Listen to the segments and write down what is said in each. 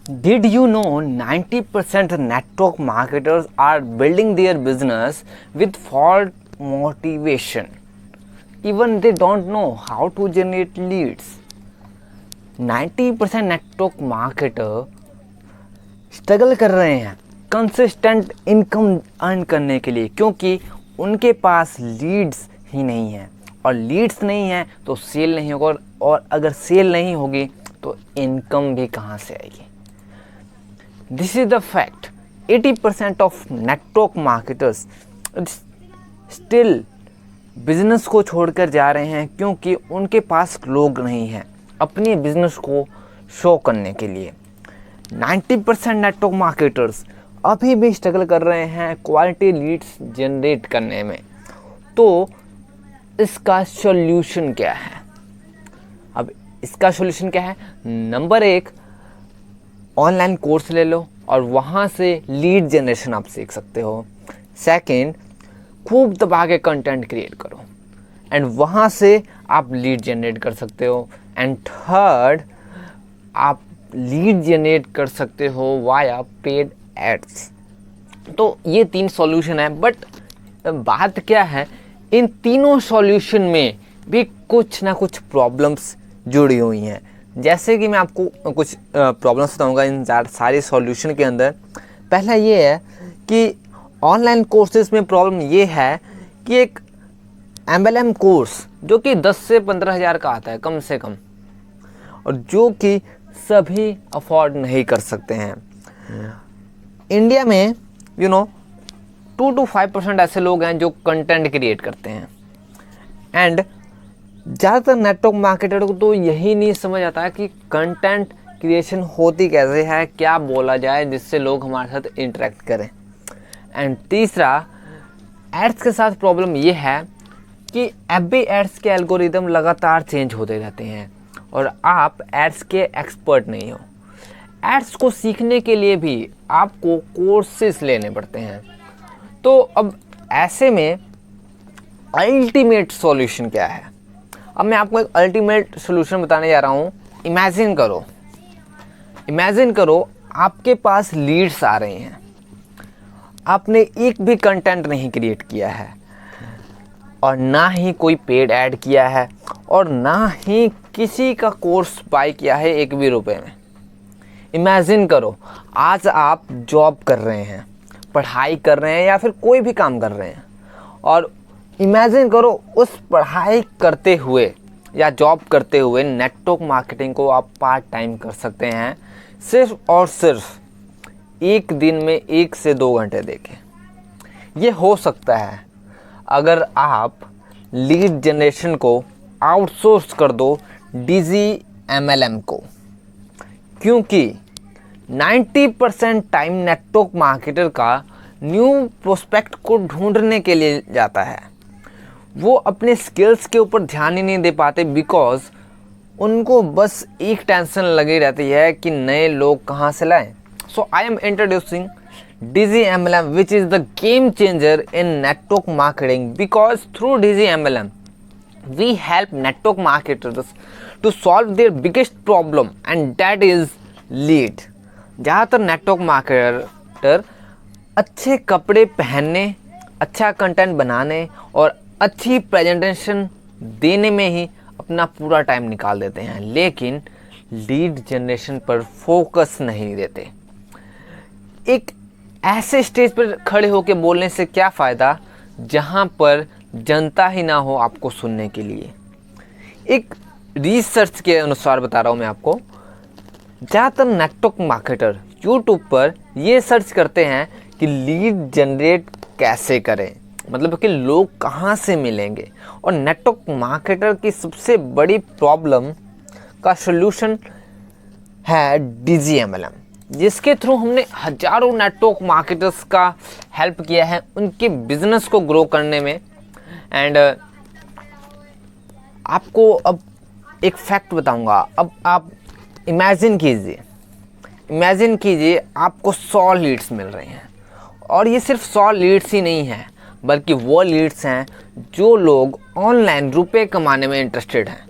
Did you know 90% network marketers are building their business with false motivation? Even they don't know how to generate leads. 90% network marketer struggle कर रहे हैं consistent income earn करने के लिए, क्योंकि उनके पास Leeds ही नहीं है, और लीड्स नहीं है तो सेल नहीं होगा, और अगर सेल नहीं होगी तो इनकम भी कहाँ से आएगी। This is the fact. 80% of network marketers still business को छोड़कर जा रहे हैं, क्योंकि उनके पास लोग नहीं हैं अपने बिजनेस को शो करने के लिए। 90% नेटवर्क मार्केटर्स अभी भी स्ट्रगल कर रहे हैं क्वालिटी लीड्स जनरेट करने में। तो इसका सॉल्यूशन क्या है? अब इसका सॉल्यूशन क्या है? नंबर 1, ऑनलाइन कोर्स ले लो और वहाँ से लीड जनरेशन आप सीख सकते हो। सेकंड, खूब दबा के कंटेंट क्रिएट करो एंड वहाँ से आप लीड जनरेट कर सकते हो। एंड थर्ड, आप लीड जनरेट कर सकते हो वाया पेड एड्स। तो ये 3 सॉल्यूशन है, बट बात क्या है, इन तीनों सॉल्यूशन में भी कुछ ना कुछ प्रॉब्लम्स जुड़ी हुई हैं। जैसे कि मैं आपको कुछ प्रॉब्लम्स बताऊंगा इन सारे सॉल्यूशन के अंदर। पहला ये है कि ऑनलाइन कोर्सेज में प्रॉब्लम ये है कि एक MLM कोर्स जो कि 10 से 15 हज़ार का आता है कम से कम, और जो कि सभी अफोर्ड नहीं कर सकते हैं। इंडिया में 2 to 5% ऐसे लोग हैं जो कंटेंट क्रिएट करते हैं, एंड ज़्यादातर नेटवर्क मार्केटर को तो यही नहीं समझ आता कि कंटेंट क्रिएशन होती कैसे है, क्या बोला जाए जिससे लोग हमारे साथ इंटरेक्ट करें। एंड तीसरा, एड्स के साथ प्रॉब्लम ये है कि FB एड्स के एल्गोरिदम लगातार चेंज होते रहते हैं और आप एड्स के एक्सपर्ट नहीं हो। एड्स को सीखने के लिए भी आपको कोर्सेज लेने पड़ते हैं। तो अब ऐसे में अल्टीमेट सॉल्यूशन क्या है? अब मैं आपको एक अल्टीमेट सॉल्यूशन बताने जा रहा हूँ। इमेजिन करो आपके पास लीड्स आ रहे हैं, आपने एक भी कंटेंट नहीं क्रिएट किया है, और ना ही कोई पेड ऐड किया है, और ना ही किसी का कोर्स बाय किया है 1 भी रुपए में। इमेजिन करो आज आप जॉब कर रहे हैं, पढ़ाई कर रहे हैं, या फिर कोई भी काम कर रहे हैं, और इमेजिन करो उस पढ़ाई करते हुए या जॉब करते हुए नेटवर्क मार्केटिंग को आप पार्ट टाइम कर सकते हैं, सिर्फ और सिर्फ एक दिन में 1 से 2 घंटे देखें। ये हो सकता है अगर आप लीड जनरेशन को आउटसोर्स कर दो डिजी MLM को, क्योंकि 90% टाइम नेटवर्क मार्केटर का न्यू प्रोस्पेक्ट को ढूंढने के लिए जाता है। वो अपने स्किल्स के ऊपर ध्यान ही नहीं दे पाते, बिकॉज उनको बस एक टेंशन लगी रहती है कि नए लोग कहाँ से लाएं। So I am introducing Digi MLM, which is the game changer in network marketing, because through Digi MLM we help network marketers to solve their biggest problem, and that is lead. ज़्यादातर network marketer अच्छे कपड़े पहनने, अच्छा content बनाने और अच्छी presentation देने में ही अपना पूरा टाइम निकाल देते हैं, लेकिन लीड जनरेशन पर फोकस नहीं देते। एक ऐसे स्टेज पर खड़े होकर बोलने से क्या फ़ायदा जहां पर जनता ही ना हो आपको सुनने के लिए। एक रिसर्च के अनुसार बता रहा हूं मैं आपको, ज़्यादातर नेटवर्क मार्केटर यूट्यूब पर ये सर्च करते हैं कि लीड जनरेट कैसे करें, मतलब कि लोग कहां से मिलेंगे। और नेटवर्क मार्केटर की सबसे बड़ी प्रॉब्लम का सलूशन है Digi MLM, जिसके थ्रू हमने हजारों नेटवर्क मार्केटर्स का हेल्प किया है उनके बिजनेस को ग्रो करने में। एंड आपको अब एक फैक्ट बताऊंगा। अब आप इमेजिन कीजिए आपको 100 लीड्स मिल रहे हैं, और ये सिर्फ 100 लीड्स ही नहीं है, बल्कि वो लीड्स हैं जो लोग ऑनलाइन रुपए कमाने में इंटरेस्टेड हैं।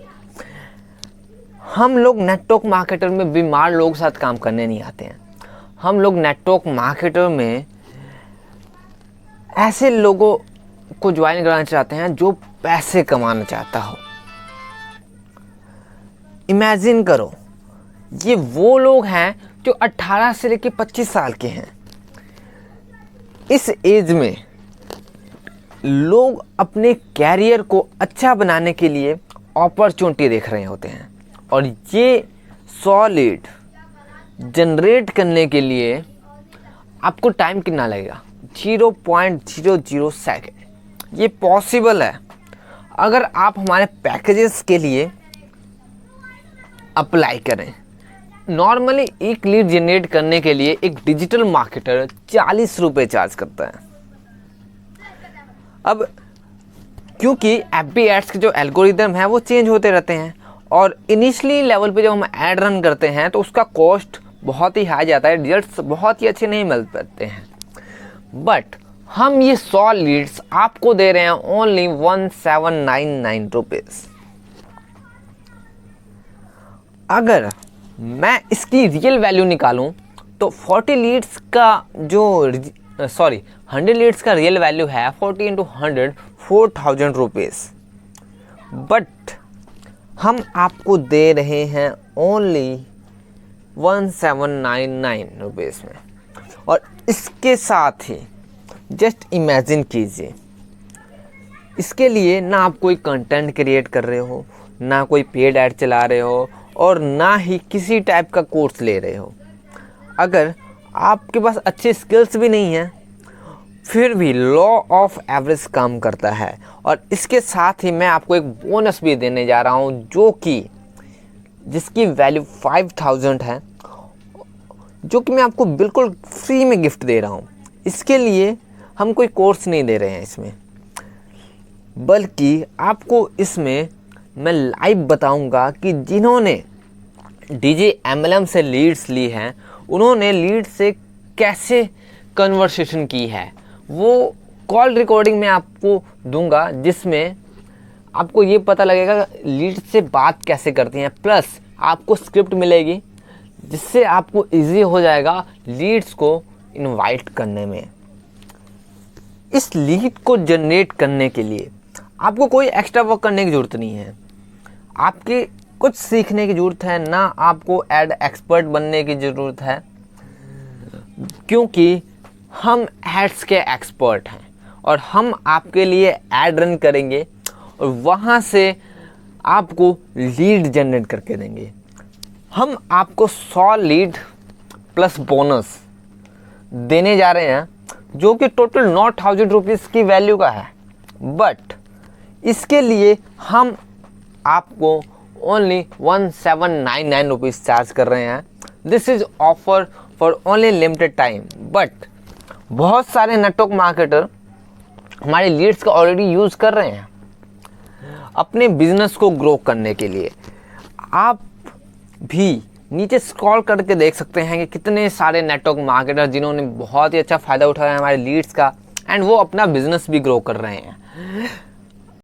हम लोग नेटवर्क मार्केटर में बीमार लोगों के साथ काम करने नहीं आते हैं। हम लोग नेटवर्क मार्केटर में ऐसे लोगों को ज्वाइन कराना चाहते हैं जो पैसे कमाना चाहता हो। इमेजिन करो, ये वो लोग हैं जो 18 से लेकर 25 साल के हैं। इस एज में लोग अपने कैरियर को अच्छा बनाने के लिए अपॉर्चुनिटी देख रहे होते हैं, और ये 100 लीड जनरेट करने के लिए आपको टाइम कितना लगेगा? 0.00 सेकेंड। ये पॉसिबल है अगर आप हमारे पैकेजेस के लिए अप्लाई करें। नॉर्मली एक लीड जनरेट करने के लिए एक डिजिटल मार्केटर 40 रुपये चार्ज करता है। अब क्योंकि एफबी एड्स के जो एल्गोरिदम है वो चेंज होते रहते हैं, और इनिशियली लेवल पे जब हम ऐड रन करते हैं तो उसका कॉस्ट बहुत ही हाई जाता है, रिजल्ट्स बहुत ही अच्छे नहीं मिल पाते हैं। बट हम ये 100 लीड्स आपको दे रहे हैं ओनली 1799 रुपीज़। अगर मैं इसकी रियल वैल्यू निकालूं तो 40 लीड्स का जो 100 लीड्स का रियल वैल्यू है 40 इंटू 100 4000 रुपीज़। बट हम आपको दे रहे हैं ओनली 1799 रुपीज़ में। और इसके साथ ही जस्ट इमेजिन कीजिए, इसके लिए ना आप कोई कंटेंट क्रिएट कर रहे हो, ना कोई पेड ऐड चला रहे हो, और ना ही किसी टाइप का कोर्स ले रहे हो। अगर आपके पास अच्छे स्किल्स भी नहीं हैं, फिर भी लॉ ऑफ एवरेज काम करता है। और इसके साथ ही मैं आपको एक बोनस भी देने जा रहा हूं, जो कि जिसकी वैल्यू 5000 है, जो कि मैं आपको बिल्कुल फ्री में गिफ्ट दे रहा हूं। इसके लिए हम कोई कोर्स नहीं दे रहे हैं इसमें, बल्कि आपको इसमें मैं लाइव बताऊंगा कि जिन्होंने डीजे एमएलएम से लीड्स ली हैं, उन्होंने लीड से कैसे कन्वर्सेशन की है। वो कॉल रिकॉर्डिंग में आपको दूंगा, जिसमें आपको ये पता लगेगा लीड से बात कैसे करती हैं। प्लस आपको स्क्रिप्ट मिलेगी, जिससे आपको इजी हो जाएगा लीड्स को इनवाइट करने में। इस लीड को जनरेट करने के लिए आपको कोई एक्स्ट्रा वर्क करने की ज़रूरत नहीं है, आपकी कुछ सीखने की ज़रूरत है, ना आपको एड एक्सपर्ट बनने की ज़रूरत है, क्योंकि हम एड्स के एक्सपर्ट हैं और हम आपके लिए ऐड रन करेंगे और वहाँ से आपको लीड जनरेट करके देंगे। हम आपको 100 लीड प्लस बोनस देने जा रहे हैं, जो कि टोटल 9000 रुपीज़ की वैल्यू का है। बट इसके लिए हम आपको ओनली 1799 रुपीज़ चार्ज कर रहे हैं। This is offer for only limited time. But बहुत सारे नेटवर्क मार्केटर हमारे लीड्स का ऑलरेडी यूज़ कर रहे हैं अपने बिजनेस को ग्रो करने के लिए। आप भी नीचे स्क्रॉल करके देख सकते हैं कि कितने सारे नेटवर्क मार्केटर जिन्होंने बहुत ही अच्छा फ़ायदा उठाया है हमारे लीड्स का, एंड वो अपना बिजनेस भी ग्रो कर रहे हैं।